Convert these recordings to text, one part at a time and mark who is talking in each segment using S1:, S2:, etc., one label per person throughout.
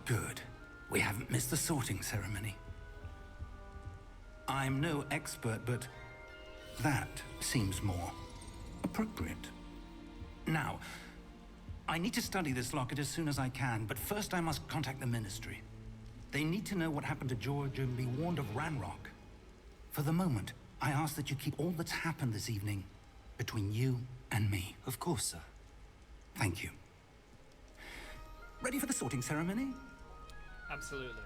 S1: Good. We haven't missed the sorting ceremony. I'm no expert, but that seems more appropriate. Now, I need to study this locket as soon as I can, but first I must contact the Ministry. They need to know what happened to George and be warned of Ranrock. For the moment, I ask that you keep all that's happened this evening between you and me.
S2: Of course, sir.
S1: Thank you. Ready for the sorting ceremony?
S3: Absolutely.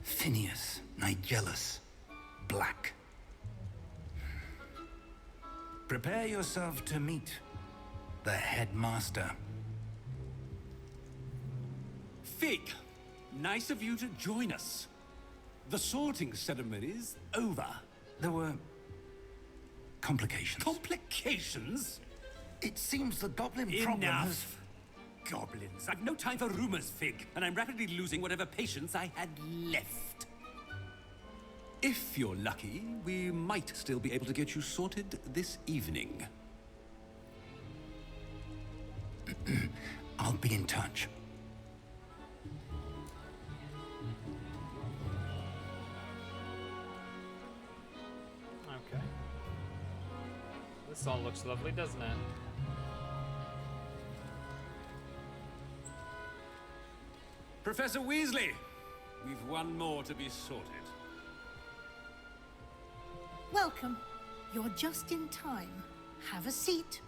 S1: Phineas, Nigelus, Black. Prepare yourself to meet the headmaster.
S4: Fig, nice of you to join us. The sorting ceremony's over.
S1: There were complications.
S4: Complications?
S1: It seems the goblin problem has...
S4: Enough! Goblins. I've no time for rumors, Fig, and I'm rapidly losing whatever patience I had left. If you're lucky, we might still be able to get you sorted this evening.
S1: I'll be in touch.
S3: Okay. This all looks lovely, doesn't it?
S4: Professor Weasley, we've one more to be sorted.
S5: Welcome. You're just in time. Have a seat.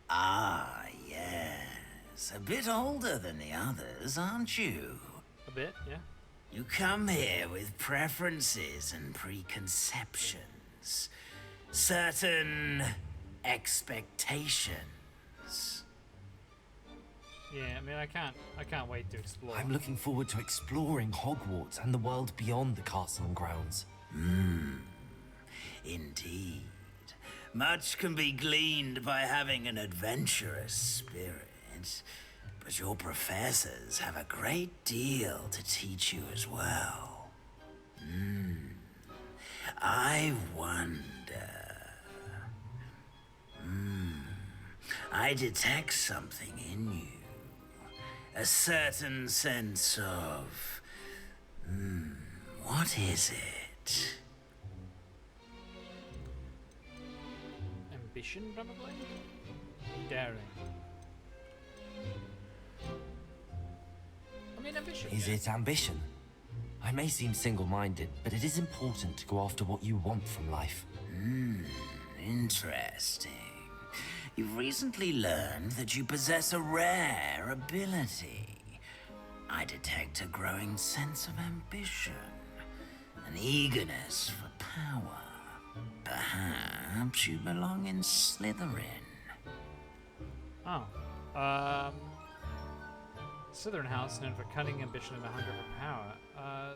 S6: Ah, yes. A bit older than the others, aren't you?
S3: A bit, yeah.
S6: You come here with preferences and preconceptions. Certain expectations.
S3: Yeah, I mean, I can't wait to explore.
S2: I'm looking forward to exploring Hogwarts and the world beyond the castle and grounds.
S6: Indeed. Much can be gleaned by having an adventurous spirit, but your professors have a great deal to teach you as well. I wonder... I detect something in you. A certain sense of... what is it?
S3: Ambition, probably? Daring. I mean, ambition.
S2: Is it ambition? I may seem single-minded, but it is important to go after what you want from life.
S6: Interesting. You've recently learned that you possess a rare ability. I detect a growing sense of ambition, an eagerness for power. Perhaps you belong in Slytherin.
S3: Oh. Slytherin House, known for cunning, ambition, and a hunger for power. I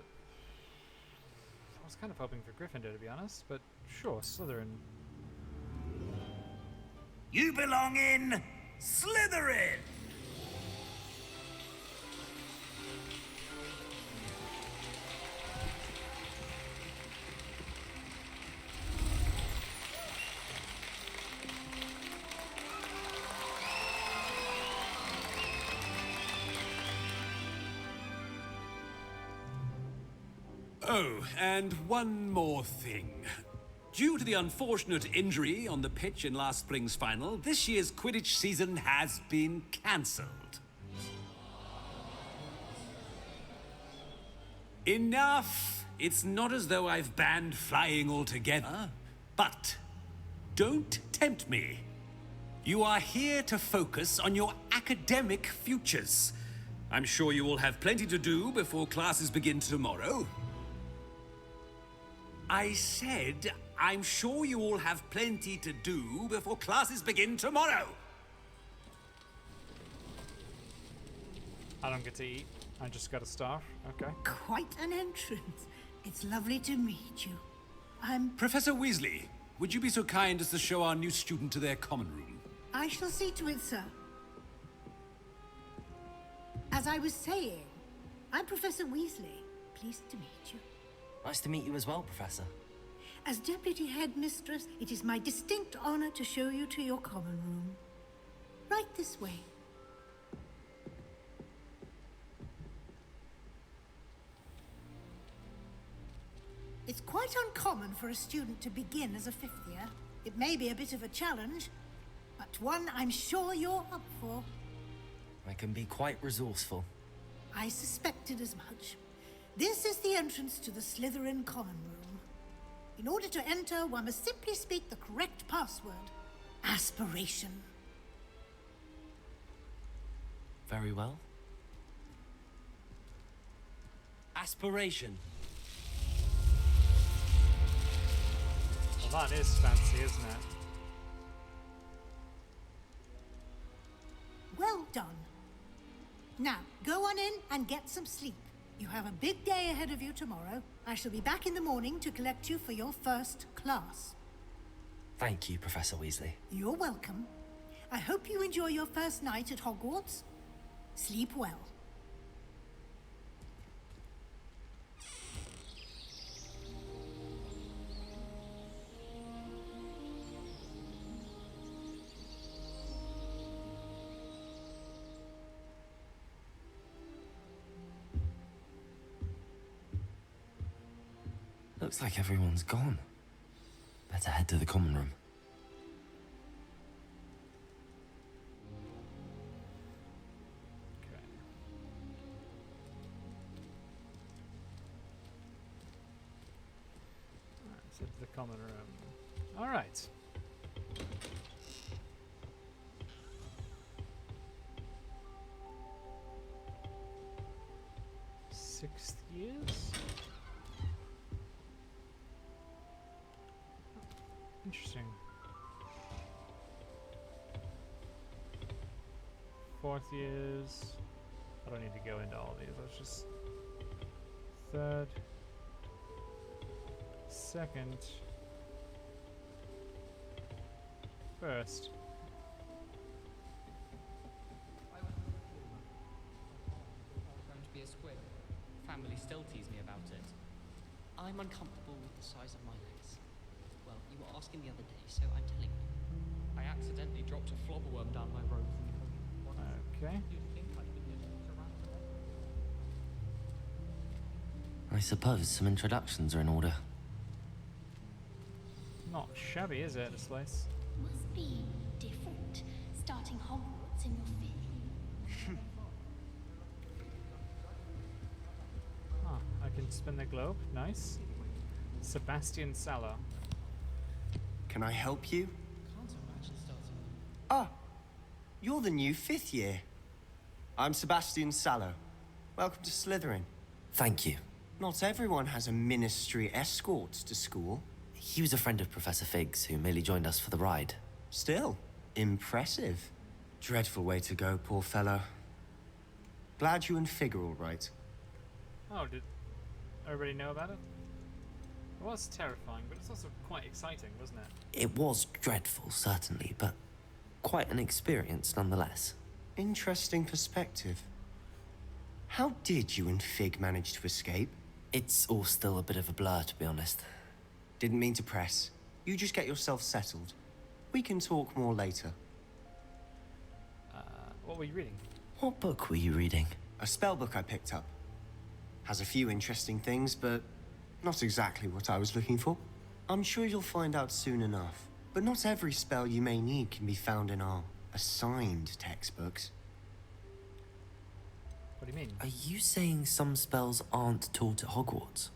S3: was kind of hoping for Gryffindor, to be honest, but sure, Slytherin.
S6: You belong in Slytherin!
S4: Oh, and one more thing. Due to the unfortunate injury on the pitch in last spring's final, this year's Quidditch season has been cancelled. Enough! It's not as though I've banned flying altogether, but don't tempt me. You are here to focus on your academic futures. I'm sure you will have plenty to do before classes begin tomorrow. I said, I'm sure you all have plenty to do before classes begin tomorrow.
S3: I don't get to eat. I just got a staff. Okay.
S5: Quite an entrance. It's lovely to meet you.
S4: Professor Weasley, would you be so kind as to show our new student to their common room?
S5: I shall see to it, sir. As I was saying, I'm Professor Weasley. Pleased to meet you.
S2: Nice to meet you as well, Professor.
S5: As Deputy Headmistress, it is my distinct honor to show you to your common room. Right this way. It's quite uncommon for a student to begin as a fifth year. It may be a bit of a challenge, but one I'm sure you're up for.
S2: I can be quite resourceful.
S5: I suspected as much. This is the entrance to the Slytherin common room. In order to enter, one must simply speak the correct password. Aspiration.
S2: Very well. Aspiration.
S3: Well, that is fancy, isn't it?
S5: Well done. Now, go on in and get some sleep. You have a big day ahead of you tomorrow. I shall be back in the morning to collect you for your first class.
S2: Thank you, Professor Weasley.
S5: You're welcome. I hope you enjoy your first night at Hogwarts. Sleep well.
S2: Looks like everyone's gone. Better head to the common room.
S3: Okay. Alright, let's head to the common room. Alright. Sixth years? Interesting. Fourth years. I don't need to go into all these. Let's just third, second, first.
S7: I was going to be a squib. Family still tease me about it. I'm uncomfortable with the size of my legs. Well, you were asking the other day, so I'm telling you. I accidentally dropped a flobberworm down my road.
S3: Okay.
S7: You'd think I'd been able to run
S2: I suppose some introductions are in order.
S3: Not shabby, is it, this place?
S8: Must be different, starting Hogwarts in your fifth year.
S3: Ah, I can spin the globe. Nice. Sebastian Sallow.
S9: Can I help you?
S7: Can't imagine starting.
S9: Ah, you're the new fifth year. I'm Sebastian Sallow. Welcome to Slytherin.
S2: Thank you.
S9: Not everyone has a ministry escort to school.
S2: He was a friend of Professor Fig's who merely joined us for the ride.
S9: Still, impressive. Dreadful way to go, poor fellow. Glad you and Fig are all right.
S3: Oh, did everybody know about it? It was terrifying, but it's also quite exciting, wasn't it?
S2: It was dreadful, certainly, but quite an experience nonetheless.
S9: Interesting perspective. How did you and Fig manage to escape?
S2: It's all still a bit of a blur, to be honest.
S9: Didn't mean to press. You just get yourself settled. We can talk more later.
S3: What were you reading?
S2: What book were you reading?
S9: A spell book I picked up. Has a few interesting things, but not exactly what I was looking for. I'm sure you'll find out soon enough. But not every spell you may need can be found in our assigned textbooks.
S3: What do you mean?
S2: Are you saying some spells aren't taught at Hogwarts?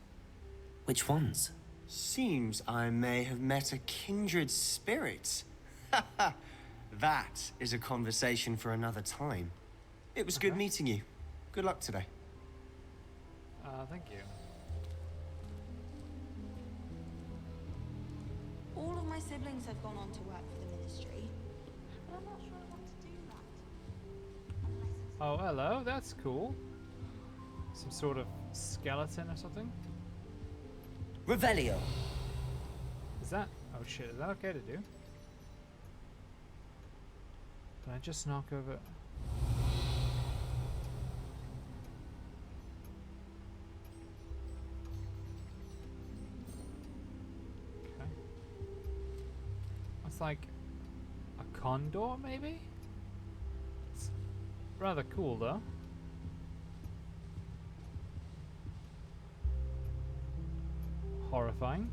S2: Which ones?
S9: Seems I may have met a kindred spirit. That is a conversation for another time. It was good meeting you. Good luck today.
S3: Thank you.
S10: All of my siblings have gone on to work for the ministry, but I'm not sure I want to do that. Unless it's
S3: Oh, hello. That's cool. Some sort of skeleton or something.
S2: Revelio.
S3: Is that? Oh shit! Is that okay to do? Did I just knock over? Okay. That's like a condor, maybe? It's rather cool, though. Horrifying.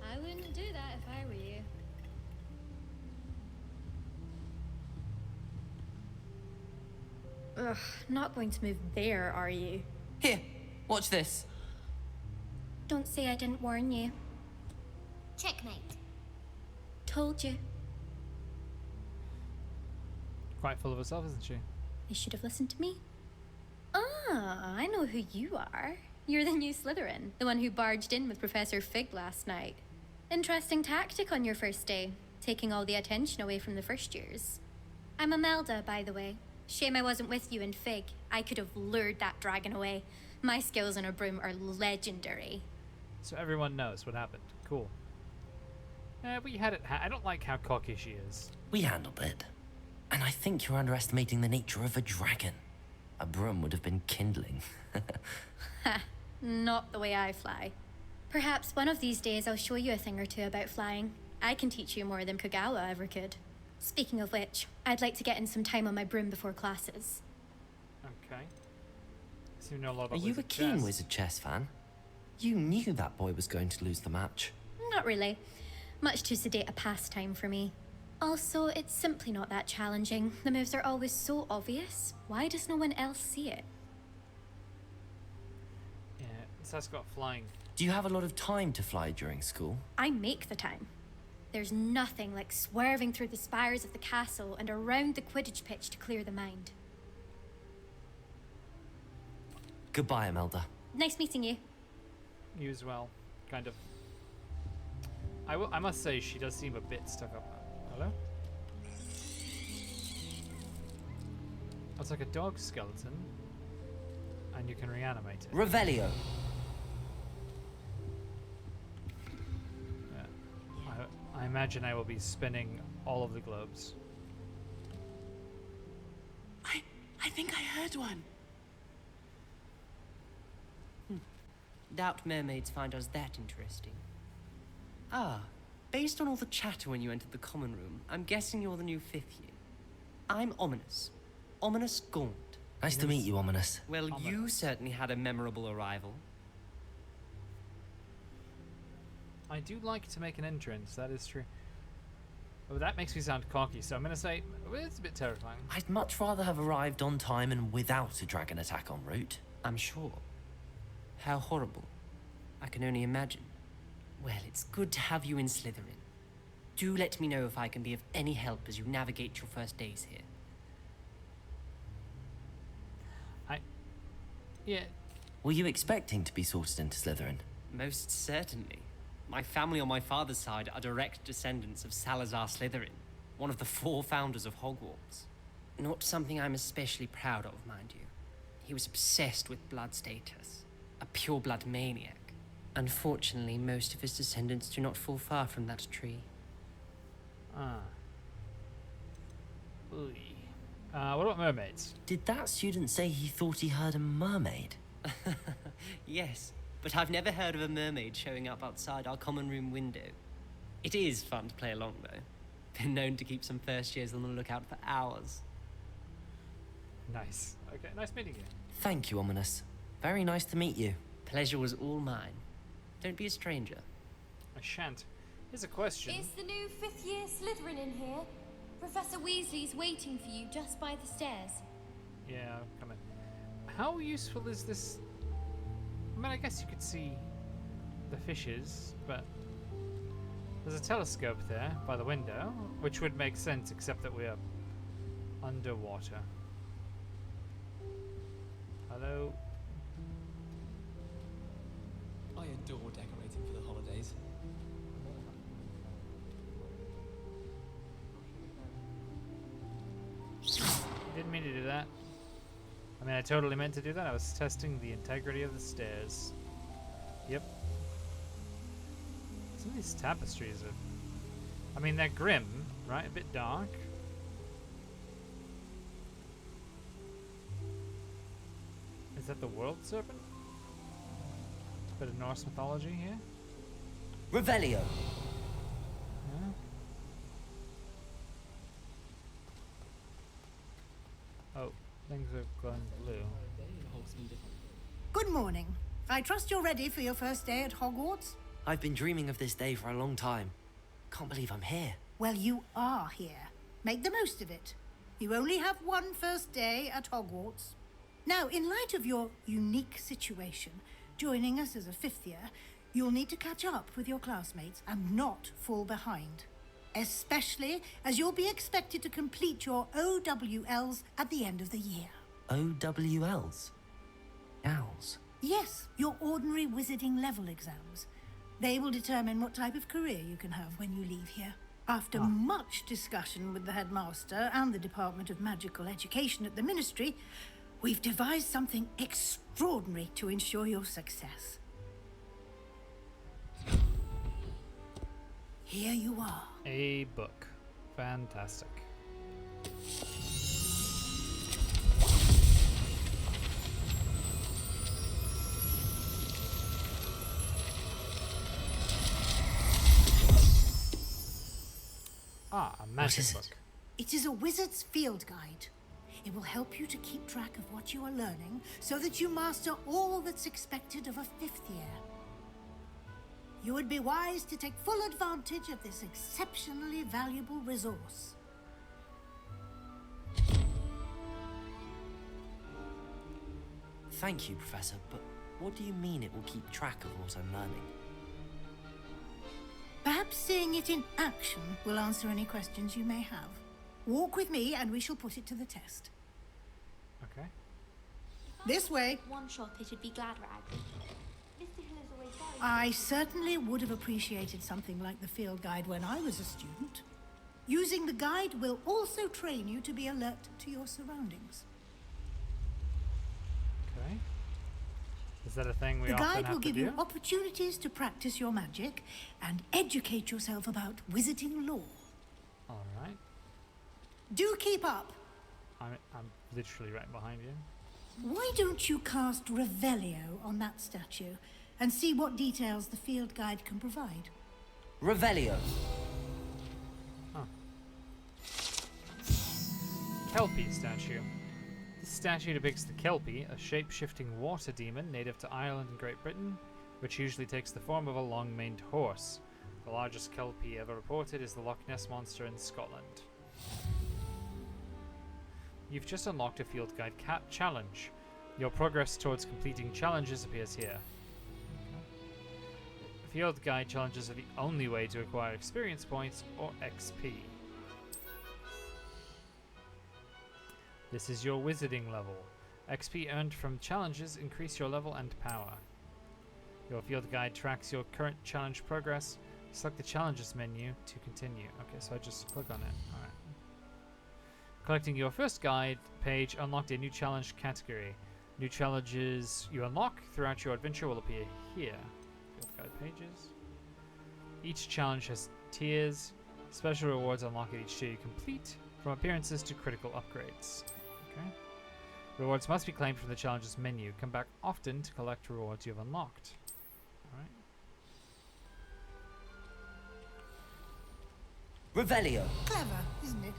S8: I wouldn't do that if I were you. Ugh, not going to move there, are you?
S2: Here, watch this.
S8: Don't say I didn't warn you. Checkmate. Told you.
S3: Quite full of herself, isn't she?
S8: You should have listened to me. Ah, I know who you are. You're the new Slytherin, the one who barged in with Professor Fig last night. Interesting tactic on your first day, taking all the attention away from the first years. I'm Imelda, by the way. Shame I wasn't with you in Fig. I could have lured that dragon away. My skills on a broom are legendary.
S3: So everyone knows what happened. Cool. We had it. I don't like how cocky she is.
S2: We handled it. And I think you're underestimating the nature of a dragon. A broom would have been kindling.
S8: Ha, not the way I fly. Perhaps one of these days I'll show you a thing or two about flying. I can teach you more than Kogawa ever could. Speaking of which, I'd like to get in some time on my broom before classes.
S3: Okay. So you know a lot
S2: Are
S3: about
S2: you a
S3: wizard
S2: keen
S3: chess.
S2: wizard chess fan? You knew that boy was going to lose the match.
S8: Not really. Much too sedate a pastime for me. Also, it's simply not that challenging. The moves are always so obvious. Why does no one else see it?
S3: Yeah, so that's got flying.
S2: Do you have a lot of time to fly during school?
S8: I make the time. There's nothing like swerving through the spires of the castle and around the Quidditch pitch to clear the mind.
S2: Goodbye, Imelda.
S8: Nice meeting you.
S3: You as well, kind of. I must say she does seem a bit stuck up. Hello? It's like a dog skeleton, and you can reanimate it.
S2: Revelio.
S3: Yeah. I imagine I will be spinning all of the globes.
S11: I think I heard one.
S12: Doubt mermaids find us that interesting. Ah, based on all the chatter when you entered the common room, I'm guessing you're the new fifth year. I'm Ominous. Ominous Gaunt.
S2: Nice to meet you, Ominous.
S12: Well, you certainly had a memorable arrival.
S3: I do like to make an entrance, that is true. But that makes me sound cocky, so I'm gonna say it's a bit terrifying.
S2: I'd much rather have arrived on time and without a dragon attack en route.
S12: I'm sure. How horrible. I can only imagine. Well, it's good to have you in Slytherin. Do let me know if I can be of any help as you navigate your first days here.
S3: Yeah.
S2: Were you expecting to be sorted into Slytherin?
S12: Most certainly. My family on my father's side are direct descendants of Salazar Slytherin, one of the 4 founders of Hogwarts. Not something I'm especially proud of, mind you. He was obsessed with blood status, a pure-blood maniac. Unfortunately, most of his descendants do not fall far from that tree.
S3: Ah. Oy. What about mermaids?
S2: Did that student say he thought he heard a mermaid?
S12: Yes, but I've never heard of a mermaid showing up outside our common room window. It is fun to play along, though. Been known to keep some first years on the lookout for hours.
S3: Nice. Okay, nice meeting you.
S2: Thank you, Ominous. Very nice to meet you.
S12: Pleasure was all mine. Don't be a stranger.
S3: I shan't. Here's a question.
S8: Is the new 5th year Slytherin in here? Professor Weasley's waiting for you just by the stairs.
S3: Yeah, come in. How useful is this? I mean, I guess you could see the fishes, but there's a telescope there by the window, which would make sense except that we are underwater. Hello?
S11: I adore decorating for the holidays.
S3: Didn't mean to do that. I mean, I totally meant to do that. I was testing the integrity of the stairs. Yep. Some of these tapestries are... I mean, they're grim, right? A bit dark. Is that the world serpent? Bit of Norse mythology here.
S2: Revelio.
S3: Yeah. Oh, things are going blue.
S5: Good morning. I trust you're ready for your first day at Hogwarts?
S2: I've been dreaming of this day for a long time. Can't believe I'm here.
S5: Well, you are here. Make the most of it. You only have one first day at Hogwarts. Now, in light of your unique situation, joining us as a fifth year, you'll need to catch up with your classmates and not fall behind. Especially as you'll be expected to complete your OWLs at the end of the year.
S2: OWLs? Owls?
S5: Yes, your ordinary wizarding level exams. They will determine what type of career you can have when you leave here. After much discussion with the headmaster and the Department of Magical Education at the Ministry, we've devised something extraordinary to ensure your success. Here you are.
S3: A book. Fantastic. Ah, a magic
S2: is it?
S3: book.
S5: It is a wizard's field guide. It will help you to keep track of what you are learning so that you master all that's expected of a fifth year. You would be wise to take full advantage of this exceptionally valuable resource.
S2: Thank you, Professor, but what do you mean it will keep track of what I'm learning?
S5: Perhaps seeing it in action will answer any questions you may have. Walk with me and we shall put it to the test.
S3: Okay.
S5: This way.
S13: One shot, it would be glad rag. Mr. Hill is always very...
S5: I certainly would have appreciated something like the field guide when I was a student. Using the guide will also train you to be alert to your surroundings.
S3: Okay. Is that a thing we
S5: The
S3: often
S5: guide
S3: have
S5: will
S3: to
S5: give
S3: do?
S5: you opportunities to practice your magic and educate yourself about wizarding lore.
S3: All right.
S5: Do keep up.
S3: I'm literally right behind you.
S5: Why don't you cast Revelio on that statue and see what details the field guide can provide?
S2: Revelio.
S3: Huh. Kelpie statue. This statue depicts the Kelpie, a shape-shifting water demon native to Ireland and Great Britain, which usually takes the form of a long-maned horse. The largest Kelpie ever reported is the Loch Ness Monster in Scotland. You've just unlocked a field guide challenge. Your progress towards completing challenges appears here. Field guide challenges are the only way to acquire experience points or XP. This is your wizarding level. XP earned from challenges increase your level and power. Your field guide tracks your current challenge progress. Select the challenges menu to continue. Okay, so I just click on it. Alright. Collecting your first guide page unlocked a new challenge category. New challenges you unlock throughout your adventure will appear here. Field guide pages. Each challenge has tiers. Special rewards unlock at each tier you complete, from appearances to critical upgrades. Okay. Rewards must be claimed from the challenges menu. Come back often to collect rewards you've unlocked. Alright.
S2: Revelio.
S5: Clever, isn't it?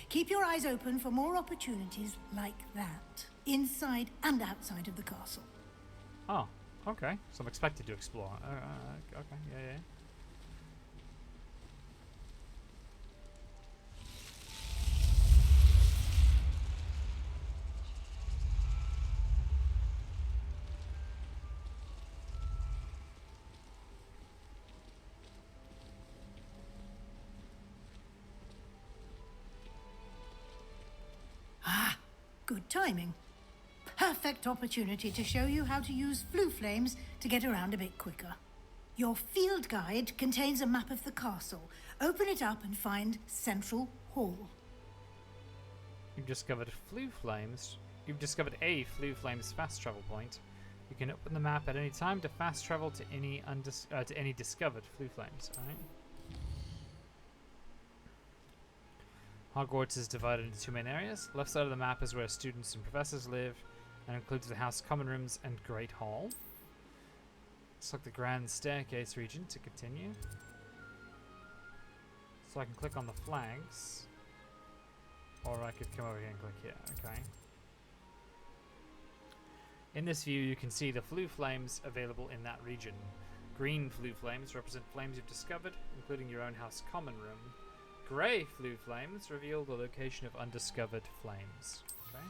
S5: Keep your eyes open for more opportunities like that, inside and outside of the castle.
S3: Oh, okay. So I'm expected to explore. Okay, yeah.
S5: Good timing. Perfect opportunity to show you how to use flue flames to get around a bit quicker. Your field guide contains a map of the castle. Open it up and find Central Hall.
S3: You've discovered flue flames. You've discovered a flue flames fast travel point. You can open the map at any time to fast travel to any discovered flue flames. All right. Hogwarts is divided into 2 main areas. Left side of the map is where students and professors live, and includes the house common rooms and Great Hall. Select the Grand Staircase region to continue. So I can click on the flags, or I could come over here and click here. Okay. In this view, you can see the flue flames available in that region. Green flue flames represent flames you've discovered, including your own house common room. Grey flue flames reveal the location of undiscovered flames. Okay.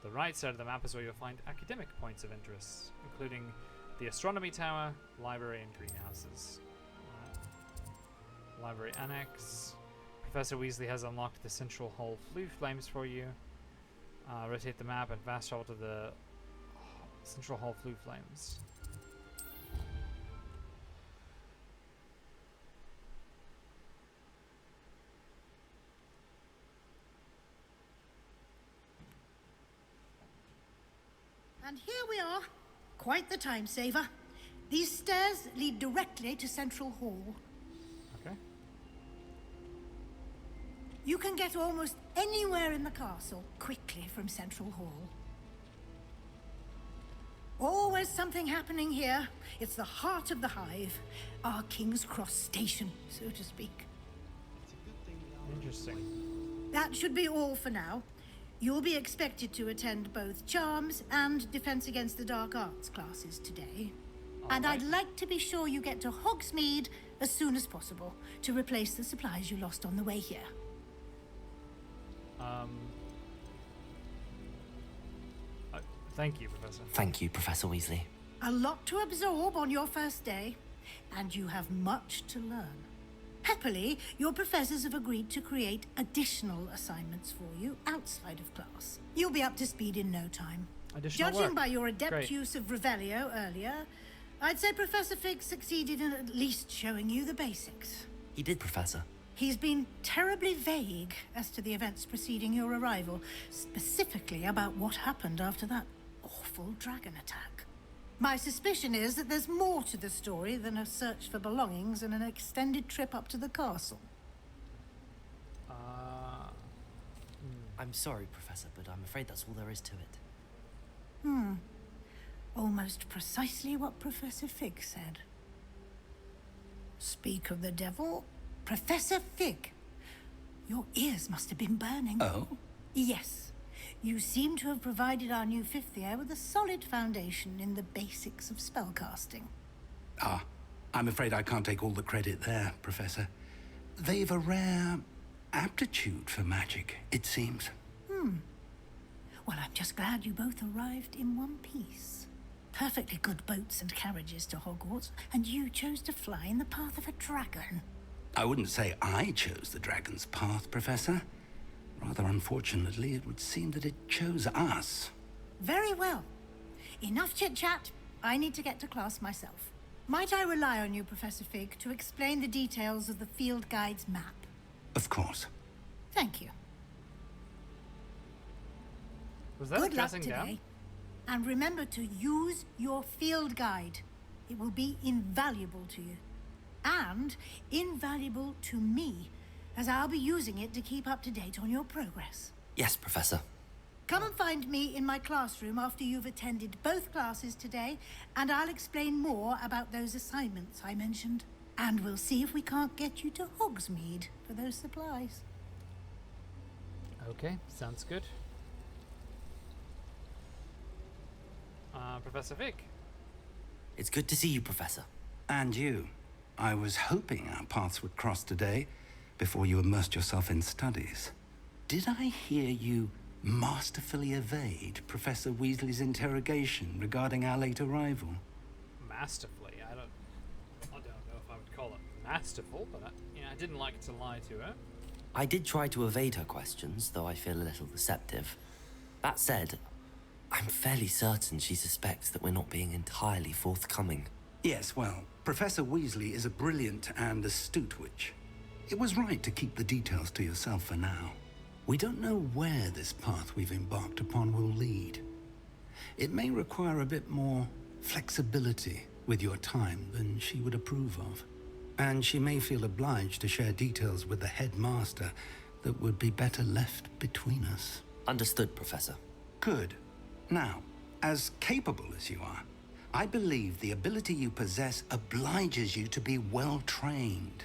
S3: The right side of the map is where you'll find academic points of interest, including the Astronomy Tower, Library, and Greenhouses. Library Annex. Professor Weasley has unlocked the Central Hall flue flames for you. Rotate the map and fast travel to the Central Hall flue flames.
S5: And here we are. Quite the time saver. These stairs lead directly to Central Hall.
S3: Okay.
S5: You can get almost anywhere in the castle quickly from Central Hall. Always something happening here. It's the heart of the hive. Our King's Cross station, so to speak.
S3: Interesting.
S5: That should be all for now. You'll be expected to attend both Charms and Defense Against the Dark Arts classes today. And I'd like to be sure you get to Hogsmeade as soon as possible to replace the supplies you lost on the way here.
S3: Thank you, Professor.
S2: Thank you, Professor Weasley.
S5: A lot to absorb on your first day, and you have much to learn. Happily, your professors have agreed to create additional assignments for you outside of class. You'll be up to speed in no time.
S3: Additional
S5: Judging
S3: work.
S5: by your adept
S3: Great.
S5: use of Revelio earlier, I'd say Professor Fig succeeded in at least showing you the basics.
S2: He did, Professor.
S5: He's been terribly vague as to the events preceding your arrival, specifically about what happened after that awful dragon attack. My suspicion is that there's more to the story than a search for belongings and an extended trip up to the castle.
S2: I'm sorry, Professor, but I'm afraid that's all there is to it.
S5: Almost precisely what Professor Fig said. Speak of the devil, Professor Fig. Your ears must have been burning.
S1: Oh?
S5: Yes. You seem to have provided our new fifth year with a solid foundation in the basics of spellcasting.
S1: Ah, I'm afraid I can't take all the credit there, Professor. They've a rare aptitude for magic, it seems.
S5: Well, I'm just glad you both arrived in one piece. Perfectly good boats and carriages to Hogwarts, and you chose to fly in the path of a dragon.
S1: I wouldn't say I chose the dragon's path, Professor. Rather unfortunately, it would seem that it chose us.
S5: Very well. Enough chit-chat. I need to get to class myself. Might I rely on you, Professor Fig, to explain the details of the field guide's map?
S1: Of course.
S5: Thank you.
S3: Was that
S5: Good
S3: a
S5: luck
S3: dressing
S5: today.
S3: down?
S5: And remember to use your field guide. It will be invaluable to you. And invaluable to me, as I'll be using it to keep up to date on your progress.
S2: Yes, Professor.
S5: Come and find me in my classroom after you've attended both classes today, and I'll explain more about those assignments I mentioned. And we'll see if we can't get you to Hogsmeade for those supplies.
S3: Okay, sounds good. Professor Fig.
S2: It's good to see you, Professor.
S1: And you. I was hoping our paths would cross today before you immersed yourself in studies. Did I hear you masterfully evade Professor Weasley's interrogation regarding our late arrival?
S3: Masterfully. I don't know if I would call it masterful, but I didn't like to lie to her.
S2: I did try to evade her questions, though I feel a little deceptive. That said, I'm fairly certain she suspects that we're not being entirely forthcoming.
S1: Yes, well, Professor Weasley is a brilliant and astute witch. It was right to keep the details to yourself for now. We don't know where this path we've embarked upon will lead. It may require a bit more flexibility with your time than she would approve of. And she may feel obliged to share details with the headmaster that would be better left between us.
S2: Understood, Professor.
S1: Good. Now, as capable as you are, I believe the ability you possess obliges you to be well trained.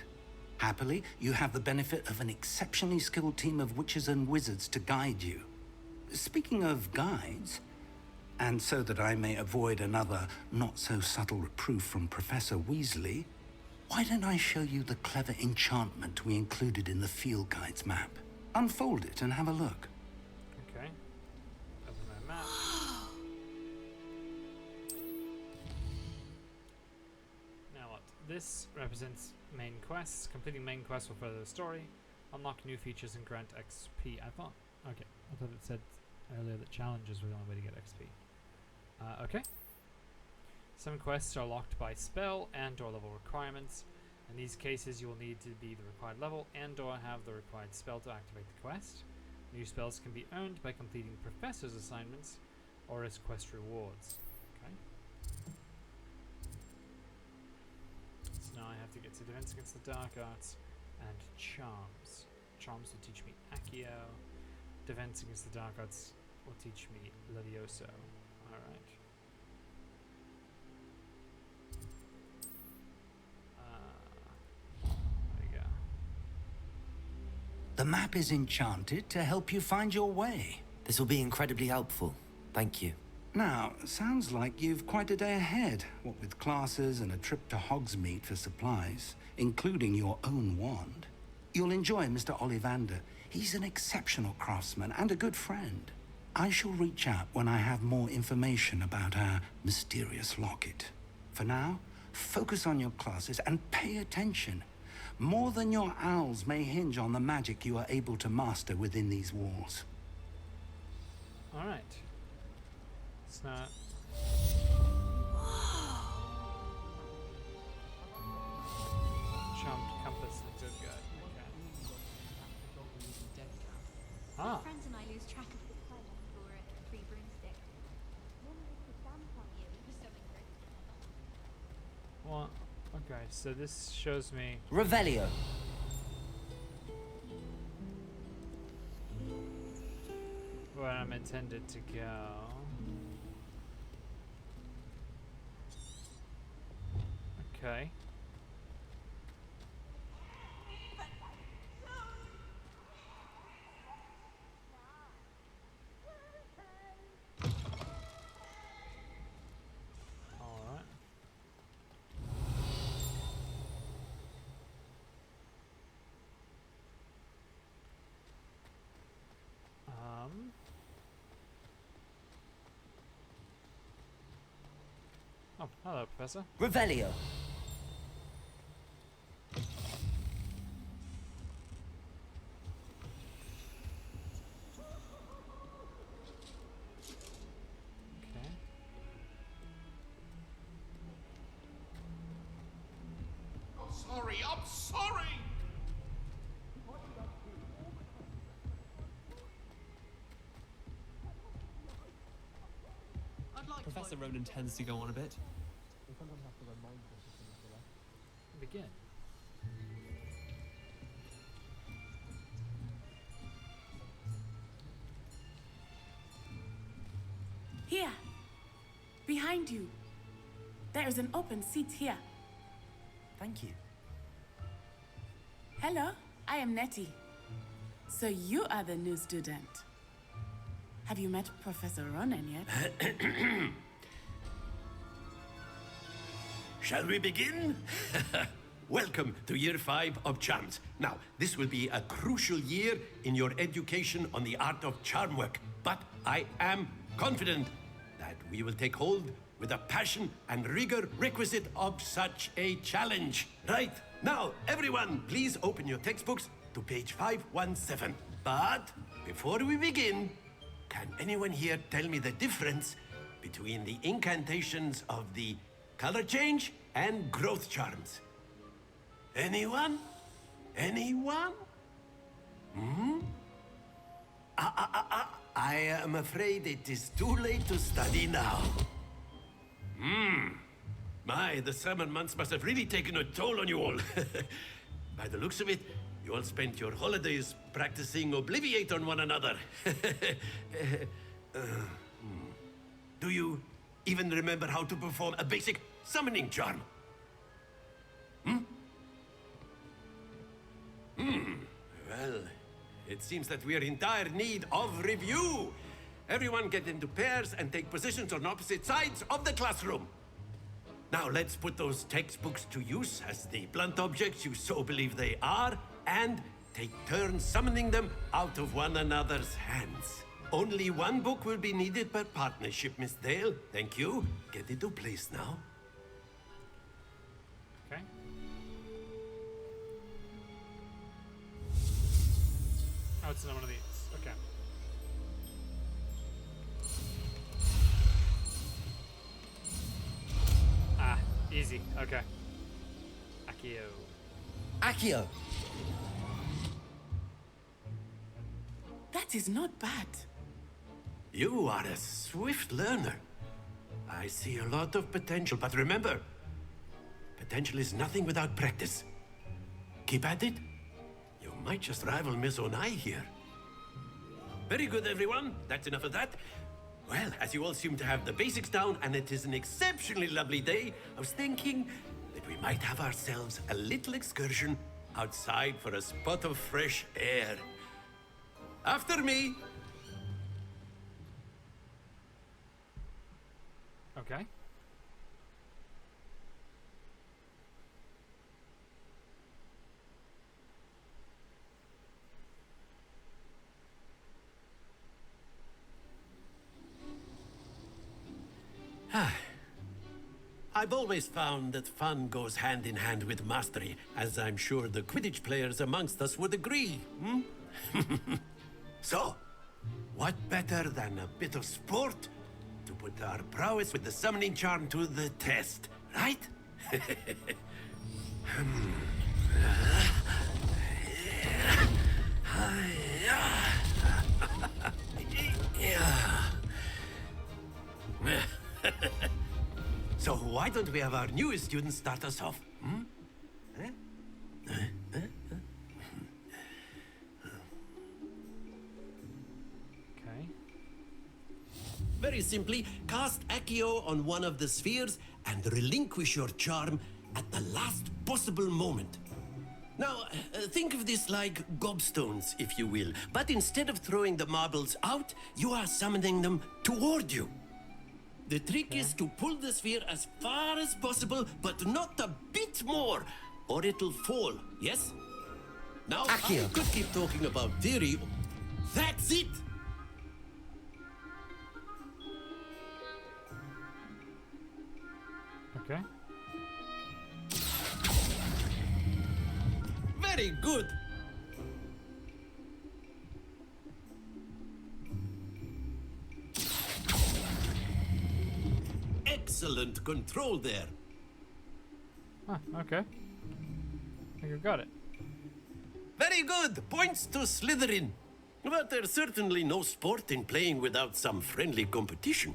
S1: Happily, you have the benefit of an exceptionally skilled team of witches and wizards to guide you. Speaking of guides, and so that I may avoid another not-so-subtle reproof from Professor Weasley, why don't I show you the clever enchantment we included in the field guide's map? Unfold it and have a look.
S3: Okay. Open my map. Now what? This represents main quests. Completing main quests will further the story, unlock new features, and grant XP. I thought it said earlier that challenges were the only way to get XP. Okay. Some quests are locked by spell and/or level requirements. In these cases, you will need to be the required level and/or have the required spell to activate the quest. New spells can be earned by completing professor's assignments or as quest rewards. Okay. So now I have to get to Defense Against the Dark Arts and Charms. Charms will teach me Accio. Defense Against the Dark Arts will teach me Levioso. Alright. There we go.
S1: The map is enchanted to help you find your way.
S2: This will be incredibly helpful. Thank you.
S1: Now, sounds like you've quite a day ahead, what with classes and a trip to Hogsmeade for supplies, including your own wand. You'll enjoy Mr. Ollivander. He's an exceptional craftsman and a good friend. I shall reach out when I have more information about our mysterious locket. For now, focus on your classes and pay attention. More than your owls may hinge on the magic you are able to master within these walls.
S3: Alright. It's not... Charmed compass and good guy. Okay.
S13: My
S3: Ah.
S13: friends and I lose track of the play for a free broomstick. Normally we stand on you for so engrossed.
S3: Well, okay, so this shows me...
S2: Revelio.
S3: where I'm intended to go. Okay. Alright. Oh, hello, Professor.
S2: Revelio.
S3: Okay.
S14: I'm sorry, I'm sorry!
S11: Professor Ronan tends to go on a bit.
S3: Begin.
S15: Here, behind you. There is an open seat here.
S2: Thank you.
S15: Hello, I am Nettie. So you are the new student. Have you met Professor Ronan yet?
S14: Shall we begin? Welcome to Year 5 of Charms. Now, this will be a crucial year in your education on the art of charm work, but I am confident that we will take hold with the passion and rigor requisite of such a challenge. Right, now, everyone, please open your textbooks to page 517. But before we begin, can anyone here tell me the difference between the incantations of the color change and growth charms? Anyone? Anyone? I am afraid it is too late to study now. My, the summer months must have really taken a toll on you all. By the looks of it, you all spent your holidays practicing Obliviate on one another. Do you even remember how to perform a basic summoning charm? Well, it seems that we are in dire need of review. Everyone get into pairs and take positions on opposite sides of the classroom. Now let's put those textbooks to use as the blunt objects you so believe they are, and take turns summoning them out of one another's hands. Only one book will be needed per partnership, Miss Dale. Thank you. Get into place now.
S3: Okay. Oh, it's another one of these. Okay. Ah, easy. Okay. Accio.
S2: Accio!
S15: That is not bad.
S14: You are a swift learner. I see a lot of potential, but remember, potential is nothing without practice. Keep at it. You might just rival Miss Onai here. Very good, everyone. That's enough of that. Well, as you all seem to have the basics down, and it is an exceptionally lovely day, I was thinking that we might have ourselves a little excursion outside for a spot of fresh air. After me.
S3: Okay.
S14: I've always found that fun goes hand in hand with mastery, as I'm sure the Quidditch players amongst us would agree. So, what better than a bit of sport to put our prowess with the summoning charm to the test, right? So why don't we have our newest student start us off?
S3: Okay.
S14: Very simply, cast Accio on one of the spheres and relinquish your charm at the last possible moment. Now, think of this like gobstones, if you will. But instead of throwing the marbles out, you are summoning them toward you. The trick is to pull the sphere as far as possible, but not a bit more, or it'll fall, yes? Now,
S2: Accio.
S14: I could keep talking about theory. That's it!
S3: Okay.
S14: Very good! Excellent control there.
S3: Huh, okay. I think I got it.
S14: Very good! Points to Slytherin. But there's certainly no sport in playing without some friendly competition.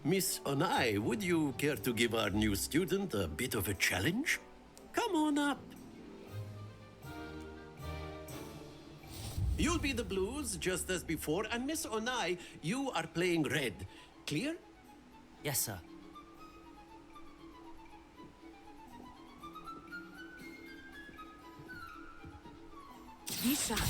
S14: Miss Onai, would you care to give our new student a bit of a challenge? Come on up. You'll be the blues, just as before, and Miss Onai, you are playing red. Clear?
S2: Yes, sir.
S15: Be sharp.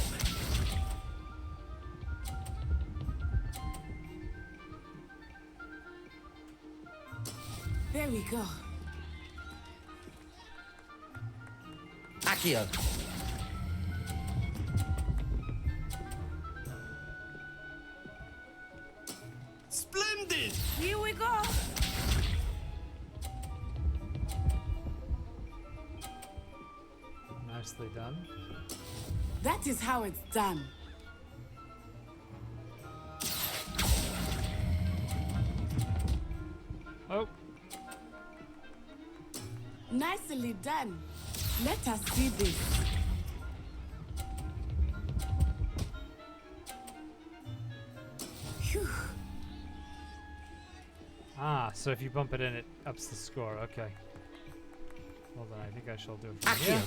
S15: There we go.
S2: Accio.
S14: Splendid!
S15: Here we go.
S3: Nicely done.
S15: That is how it's done.
S3: Oh.
S15: Nicely done. Let us see this.
S3: Ah, so if you bump it in, it ups the score. Okay. Well then, I think I shall do it from here.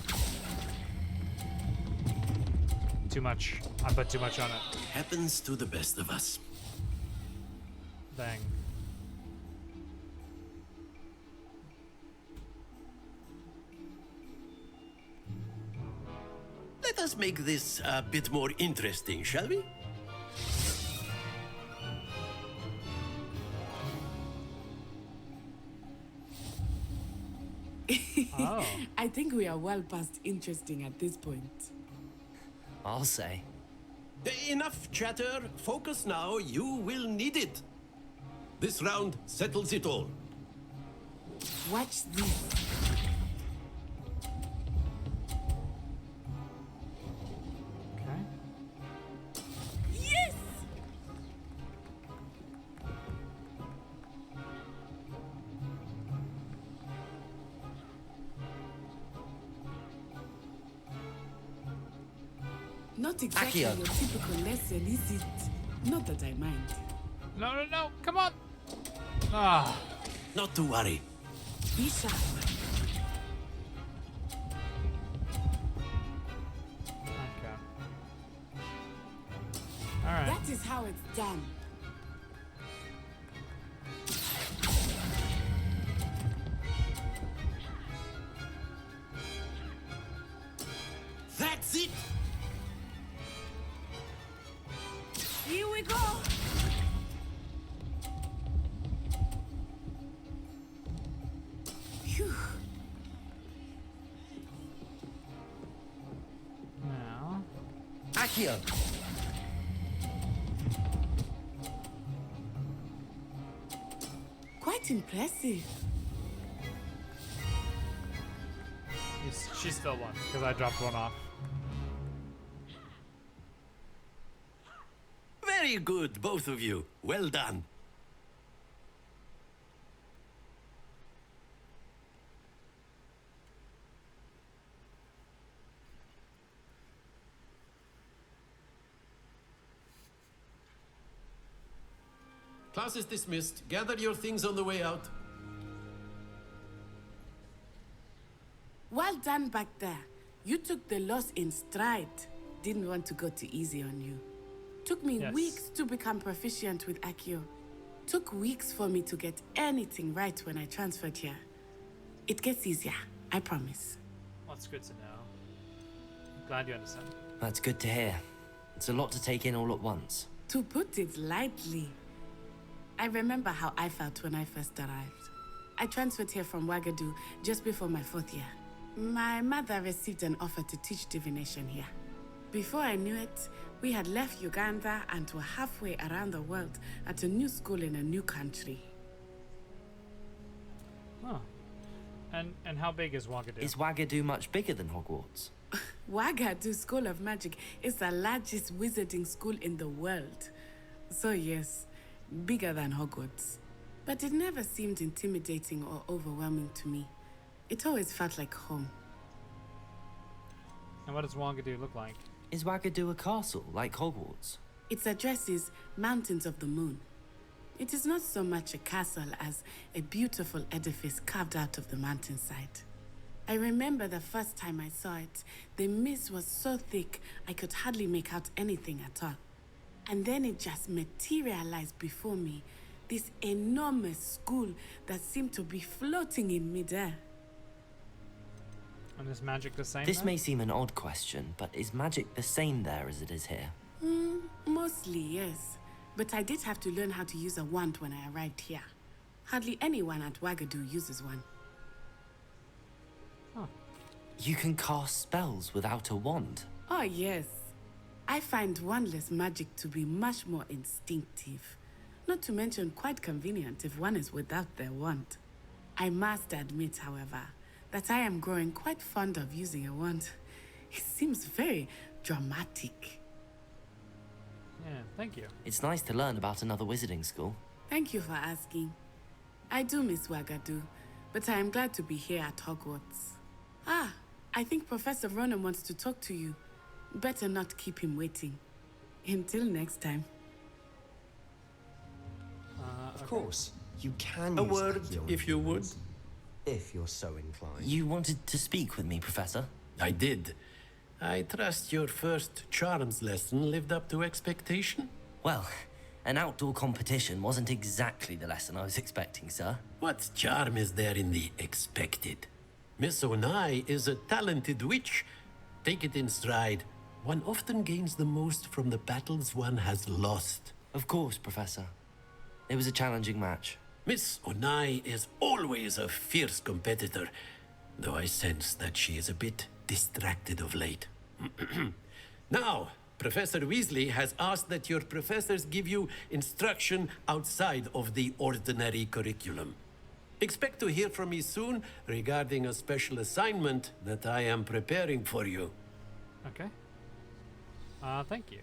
S3: Too much. I put too much on it.
S14: Happens to the best of us.
S3: Bang.
S14: Let us make this a bit more interesting, shall we?
S3: Oh.
S15: I think we are well past interesting at this point.
S2: I'll say.
S14: Enough chatter. Focus now. You will need it. This round settles it all.
S15: Watch this.
S3: Okay.
S15: Yes! Not exactly
S2: Accio.
S15: your typical lesson, is it? Not that I mind.
S3: No, no, no! Come on! Ah.
S14: Not to worry.
S15: Be sharp.
S3: Okay. Alright.
S15: That is how it's done.
S14: That's it.
S15: Here we go. Phew.
S3: Now.
S2: Accio!
S15: Quite impressive.
S3: She still won, because I dropped one off.
S14: Very good, both of you. Well done. Class is dismissed. Gather your things on the way out.
S15: Well done back there. You took the loss in stride. Didn't want to go too easy on you. Took me
S3: Yes.
S15: weeks to become proficient with Accio. Took weeks for me to get anything right when I transferred here. It gets easier, I promise.
S3: Well, that's good to know. Glad you understand.
S2: That's good to hear. It's a lot to take in all at once.
S15: To put it lightly, I remember how I felt when I first arrived. I transferred here from Wagadu just before my 4th year. My mother received an offer to teach divination here. Before I knew it, we had left Uganda and were halfway around the world at a new school in a new country.
S3: Huh. And how big is Wagadu?
S2: Is Wagadu much bigger than Hogwarts?
S15: Wagadu School of Magic is the largest wizarding school in the world. So yes, bigger than Hogwarts. But it never seemed intimidating or overwhelming to me. It always felt like home.
S3: And what does Wagadu look like?
S2: Is Wagadu a castle, like Hogwarts?
S15: Its address is Mountains of the Moon. It is not so much a castle as a beautiful edifice carved out of the mountainside. I remember the first time I saw it, the mist was so thick I could hardly make out anything at all. And then it just materialized before me, this enormous school that seemed to be floating in midair.
S3: And is magic the same?
S2: This
S3: then?
S2: may seem an odd question, but is magic the same there as it is here?
S15: Mostly, yes. But I did have to learn how to use a wand when I arrived here. Hardly anyone at Wagadu uses one.
S2: You can cast spells without a wand.
S15: Oh, yes. I find wandless magic to be much more instinctive. Not to mention quite convenient if one is without their wand. I must admit, however, that I am growing quite fond of using a wand. It seems very dramatic.
S3: Yeah, thank you.
S2: It's nice to learn about another wizarding school.
S15: Thank you for asking. I do miss Wagadu, but I am glad to be here at Hogwarts. Ah, I think Professor Ronan wants to talk to you. Better not keep him waiting. Until next time.
S9: course. You can
S14: A
S9: use
S14: word,
S9: Accio
S14: if you would.
S9: influence, if you're so inclined.
S2: You wanted to speak with me, Professor?
S14: I did. I trust your first charms lesson lived up to expectation?
S2: Well, an outdoor competition wasn't exactly the lesson I was expecting, sir.
S14: What charm is there in the expected? Miss Onai is a talented witch. Take it in stride. One often gains the most from the battles one has lost.
S2: Of course, Professor. It was a challenging match.
S14: Miss Onai is always a fierce competitor, though I sense that she is a bit distracted of late. Now, Professor Weasley has asked that your professors give you instruction outside of the ordinary curriculum. Expect to hear from me soon regarding a special assignment that I am preparing for you.
S3: Okay. Thank you.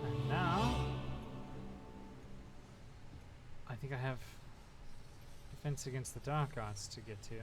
S3: And now, I think I have Defense Against the Dark Arts to get to.